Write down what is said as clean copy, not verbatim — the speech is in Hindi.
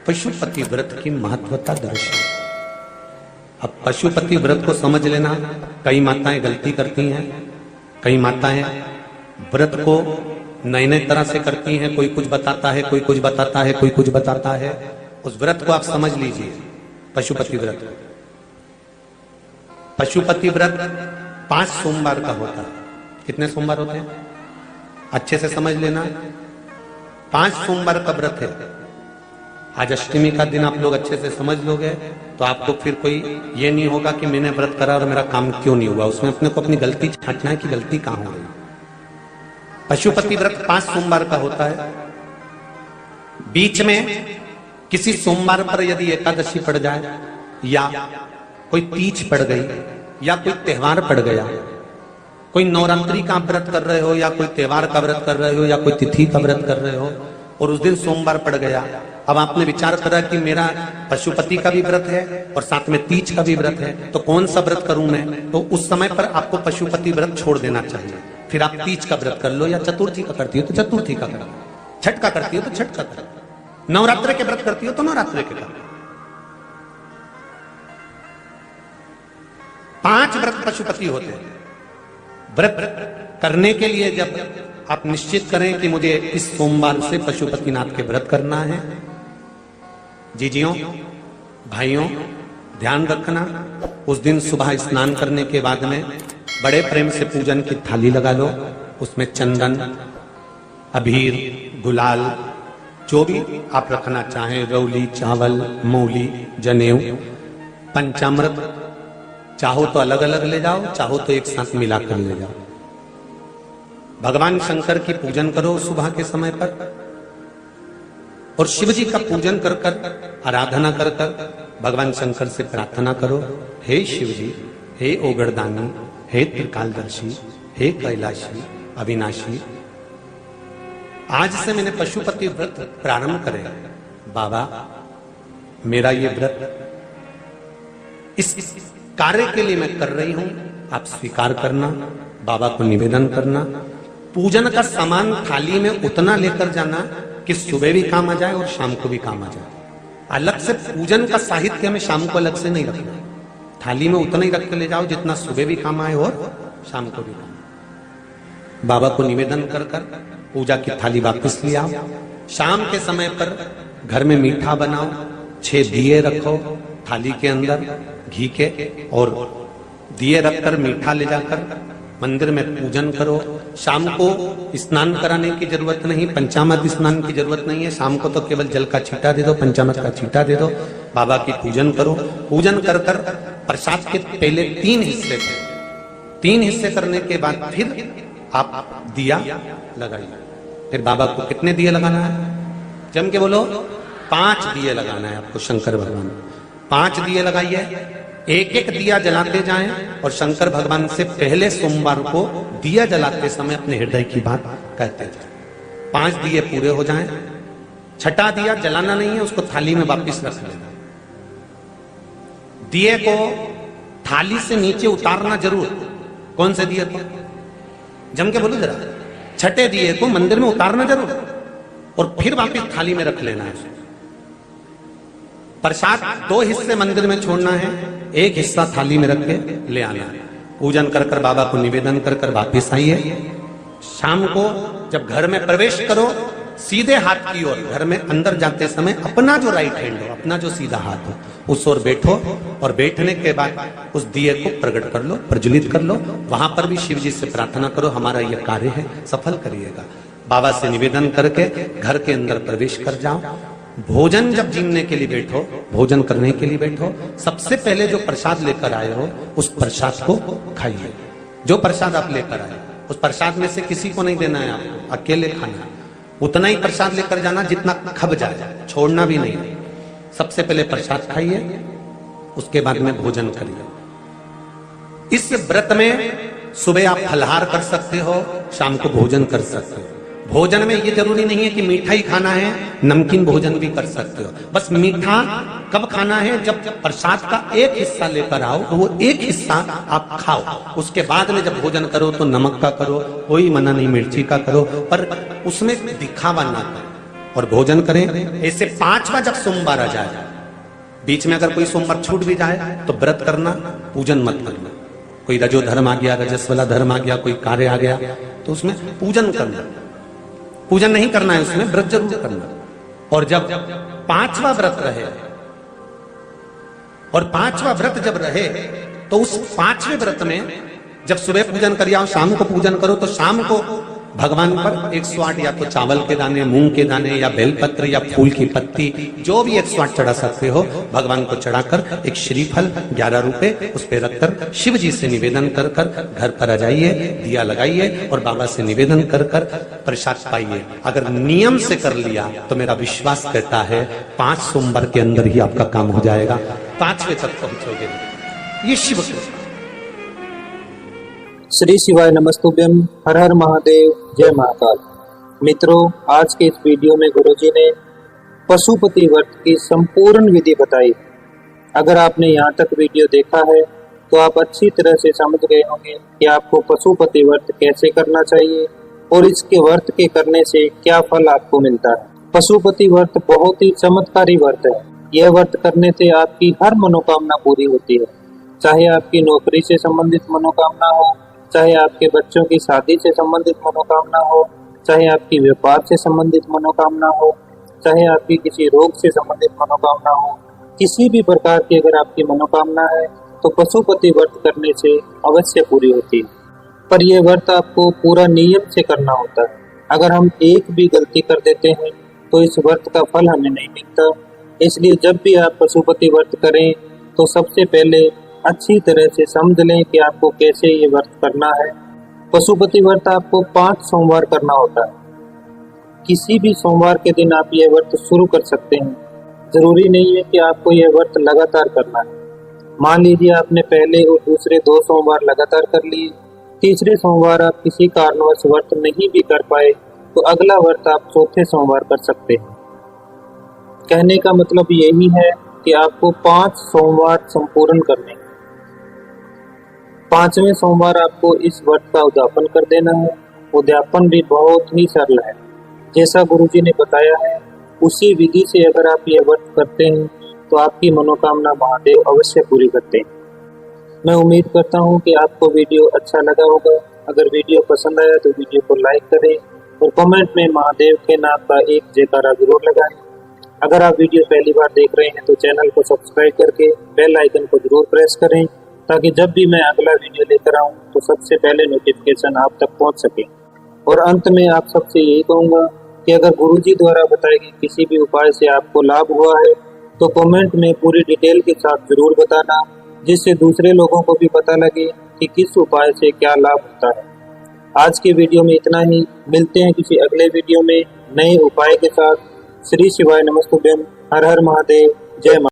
पशुपति व्रत की महत्वता दर्शाए। अब पशुपति व्रत को समझ लेना। कई माताएं गलती करती हैं, कई माताएं व्रत को नए नए तरह से करती हैं। कोई कुछ बताता है, कोई कुछ बताता है, कोई कुछ बताता है। उस व्रत को आप समझ लीजिए, पशुपति व्रत। पशुपति व्रत 5 सोमवार का होता है। कितने सोमवार होते हैं अच्छे से समझ लेना। 5 सोमवार का व्रत है। आज अष्टमी का दिन आप लोग अच्छे से समझ लोगे तो आपको फिर कोई ये नहीं होगा कि मैंने व्रत करा और मेरा काम क्यों नहीं हुआ। उसमें अपने को अपनी गलती छांटना है कि गलती कहां हो गई। पशुपति व्रत 5 सोमवार का होता है। बीच में किसी सोमवार पर यदि एकादशी पड़ जाए या कोई तीज पड़ गई या कोई त्योहार पड़ गया, कोई नवरात्रि का व्रत कर रहे हो या कोई त्योहार का व्रत कर रहे हो या कोई तिथि का व्रत कर रहे हो और उस दिन सोमवार पड़ गया, अब आपने विचार करा कि मेरा पशुपति का भी व्रत है और साथ में तीज का भी व्रत है, तो कौन सा व्रत करूं मैं। तो उस समय पर आपको पशुपति व्रत छोड़ देना चाहिए। फिर आप तीज का व्रत कर लो, या चतुर्थी का करती हो तो चतुर्थी का करो, छठ का करती हो तो छठ का करो, नवरात्रि के व्रत करती हो तो नवरात्रि के करो। 5 व्रत पशुपति होते हैं। व्रत करने के लिए जब आप निश्चित करें कि मुझे इस सोमवार से पशुपतिनाथ के व्रत करना है, जीजियों भाइयों ध्यान रखना, उस दिन सुबह स्नान करने के बाद में बड़े प्रेम से पूजन की थाली लगा लो। उसमें चंदन, अबीर, गुलाल, जो भी आप रखना चाहें, रौली, चावल, मौली, जनेऊ, पंचामृत, चाहो तो अलग अलग ले जाओ, चाहो तो एक साथ मिलाकर ले जाओ। भगवान शंकर की पूजन करो सुबह के समय पर और शिव जी का पूजन कर कर, आराधना कर कर भगवान शंकर से प्रार्थना करो, हे शिव जी, हे ओगरदानी, हे त्रिकालदर्शी, हे कैलाशी, अविनाशी, आज से मैंने पशुपति व्रत प्रारंभ करे। बाबा मेरा ये व्रत इस कार्य के लिए मैं कर रही हूं, आप स्वीकार करना। बाबा को निवेदन करना। पूजन का सामान थाली में उतना लेकर जाना कि सुबह भी काम आ जाए और शाम को भी काम आ जाए। अलग से पूजन का साहित्य हमें शाम को अलग से नहीं रखना। थाली में उतना ही रख के ले जाओ जितना सुबह भी काम आए और शाम को भी काम आए। बाबा को निवेदन कर कर पूजा की थाली वापस ले आओ। शाम के समय पर घर में मीठा बनाओ, 6 दिए रखो थाली के अंदर घी के, और दिए रखकर मीठा ले जाकर मंदिर में पूजन करो। शाम को स्नान कराने की जरूरत नहीं, पंचामृत स्नान की जरूरत नहीं है। शाम को तो केवल जल का छींटा दे दो, पंचामृत का छींटा दे दो, बाबा की पूजन करो। पूजन कर कर प्रसाद के पहले 3 हिस्से करो। 3 हिस्से करने के बाद फिर आप दिया लगाइए। फिर बाबा को कितने दिए लगाना है? जम के बोलो, 5 दिए लगाना है आपको शंकर भगवान। 5 दिए लगाइए, एक एक दिया जलाते जाएं और शंकर भगवान से पहले सोमवार को दिया जलाते समय अपने हृदय की बात कहते जाएं। 5 दिए पूरे हो जाएं। छठा दिया जलाना नहीं है, उसको थाली में वापस रख लेना। दिए को थाली से नीचे उतारना जरूर। कौन से दिए को? जम के बोलो जरा। छठे दिए को मंदिर में उतारना जरूर और फिर वापस थाली में रख लेना है। प्रसाद 2 हिस्से मंदिर में छोड़ना है, 1 हिस्सा थाली में रख के ले आना है। पूजन कर कर बाबा को निवेदन कर कर वापिस आइए। शाम को जब घर में प्रवेश करो, सीधे हाथ की ओर घर में अंदर जाते समय अपना जो राइट हैंड हो, अपना जो सीधा हाथ हो, उस ओर बैठो और बैठने के बाद उस दिए को प्रकट कर लो, प्रज्वलित कर लो। वहां पर भी शिव जी से प्रार्थना करो, हमारा यह कार्य है, सफल करिएगा। बाबा से निवेदन करके घर के अंदर प्रवेश कर जाओ। भोजन जब जीवने के लिए बैठो, भोजन करने के लिए बैठो, सबसे पहले जो प्रसाद लेकर आए हो उस प्रसाद को खाइए। जो प्रसाद आप लेकर आए उस प्रसाद में से किसी को नहीं देना है, आपको अकेले खाना है। उतना ही प्रसाद लेकर जाना जितना खब जाए, छोड़ना भी नहीं। सबसे पहले प्रसाद खाइए, उसके बाद में भोजन करिए। इस व्रत में सुबह आप फलहार कर सकते हो, शाम को भोजन कर सकते हो। भोजन में ये जरूरी नहीं है कि मीठा ही खाना है, नमकीन भोजन भी कर सकते हो। बस मीठा कब खाना है? जब प्रसाद का 1 हिस्सा लेकर आओ, तो वो 1 हिस्सा आप खाओ। उसके बाद में जब भोजन करो तो नमक का करो, कोई मना नहीं, मिर्ची का करो, पर उसमें दिखावा ना करो और भोजन करें। ऐसे 5वां जब सोमवार आ जाए, बीच में अगर कोई सोमवार छूट भी जाए तो व्रत करना, पूजन मत करना। कोई रजो धर्म आ गया, रजस वाला धर्म आ गया, कोई कार्य आ गया तो उसमें पूजन करना, पूजन नहीं करना है, उसमें व्रत जरूर करना। और जब 5वां व्रत रहे, और 5वां व्रत जब रहे तो उस 5वें व्रत में जब सुबह पूजन करिए, शाम को पूजन करो, तो शाम को भगवान पर 108 या तो चावल के दाने, मूंग के दाने, या बेलपत्र, या फूल की पत्ती, जो भी 108 चढ़ा सकते हो भगवान को चढ़ाकर एक श्रीफल 11 रुपए उस पर रखकर शिव जी से निवेदन कर कर घर पर आ जाइए, दिया लगाइए और बाबा से निवेदन कर कर प्रसाद पाइए। अगर नियम से कर लिया तो मेरा विश्वास कहता है 5 सोमवार के अंदर ही आपका काम हो जाएगा, 5वें तक पहुंचोगे। ये शिव कृपा। श्री शिवाय नमस्तुभ्यम, हर हर महादेव, जय महाकाल। मित्रों, आज के इस वीडियो में गुरुजी ने पशुपति व्रत की संपूर्ण विधि बताई। अगर आपने यहाँ तक वीडियो देखा है तो आप अच्छी तरह से समझ गए होंगे कि आपको पशुपति व्रत कैसे करना चाहिए और इसके व्रत के करने से क्या फल आपको मिलता है। पशुपति व्रत बहुत ही चमत्कारी व्रत है। यह व्रत करने से आपकी हर मनोकामना पूरी होती है, चाहे आपकी नौकरी से संबंधित मनोकामना हो, चाहे आपके बच्चों की शादी से संबंधित मनोकामना हो, चाहे आपकी व्यापार से संबंधित मनोकामना हो, चाहे आपकी किसी रोग से संबंधित मनोकामना हो, किसी भी प्रकार की अगर आपकी मनोकामना है तो पशुपति व्रत करने से अवश्य पूरी होती है। पर यह व्रत आपको पूरा नियम से करना होता है। अगर हम एक भी गलती कर देते हैं तो इस व्रत का फल हमें नहीं मिलता। इसलिए जब भी आप पशुपति व्रत करें तो सबसे पहले अच्छी तरह से समझ लें कि आपको कैसे ये व्रत करना है। पशुपति व्रत आपको 5 सोमवार करना होता है। किसी भी सोमवार के दिन आप ये व्रत शुरू कर सकते हैं। जरूरी नहीं है कि आपको ये व्रत लगातार करना है। मान लीजिए आपने पहले और दूसरे 2 सोमवार लगातार कर लिए, तीसरे सोमवार आप किसी कारणवश व्रत नहीं भी कर पाए तो अगला व्रत आप चौथे सोमवार कर सकते हैं। कहने का मतलब यही है कि आपको 5 सोमवार संपूर्ण करने। 5वें सोमवार आपको इस व्रत का उद्यापन कर देना है। उद्यापन भी बहुत ही सरल है, जैसा गुरुजी ने बताया है उसी विधि से अगर आप ये व्रत करते हैं तो आपकी मनोकामना महादेव अवश्य पूरी करते हैं। मैं उम्मीद करता हूँ कि आपको वीडियो अच्छा लगा होगा। अगर वीडियो पसंद आया तो वीडियो को लाइक करें और कमेंट में महादेव के नाम का एक जयकारा जरूर लगाएं। अगर आप वीडियो पहली बार देख रहे हैं तो चैनल को सब्सक्राइब करके बेल आइकन को जरूर प्रेस करें, ताकि जब भी मैं अगला वीडियो लेकर आऊं तो सबसे पहले नोटिफिकेशन आप तक पहुंच सके। और अंत में आप सबसे यही कहूंगा कि अगर गुरुजी द्वारा बताए गए किसी भी उपाय से आपको लाभ हुआ है तो कमेंट में पूरी डिटेल के साथ जरूर बताना, जिससे दूसरे लोगों को भी पता लगे कि किस उपाय से क्या लाभ होता है। आज के वीडियो में इतना ही। मिलते हैं किसी अगले वीडियो में नए उपाय के साथ। श्री शिवाय नमस्तुभ्यम, हर हर महादेव, जय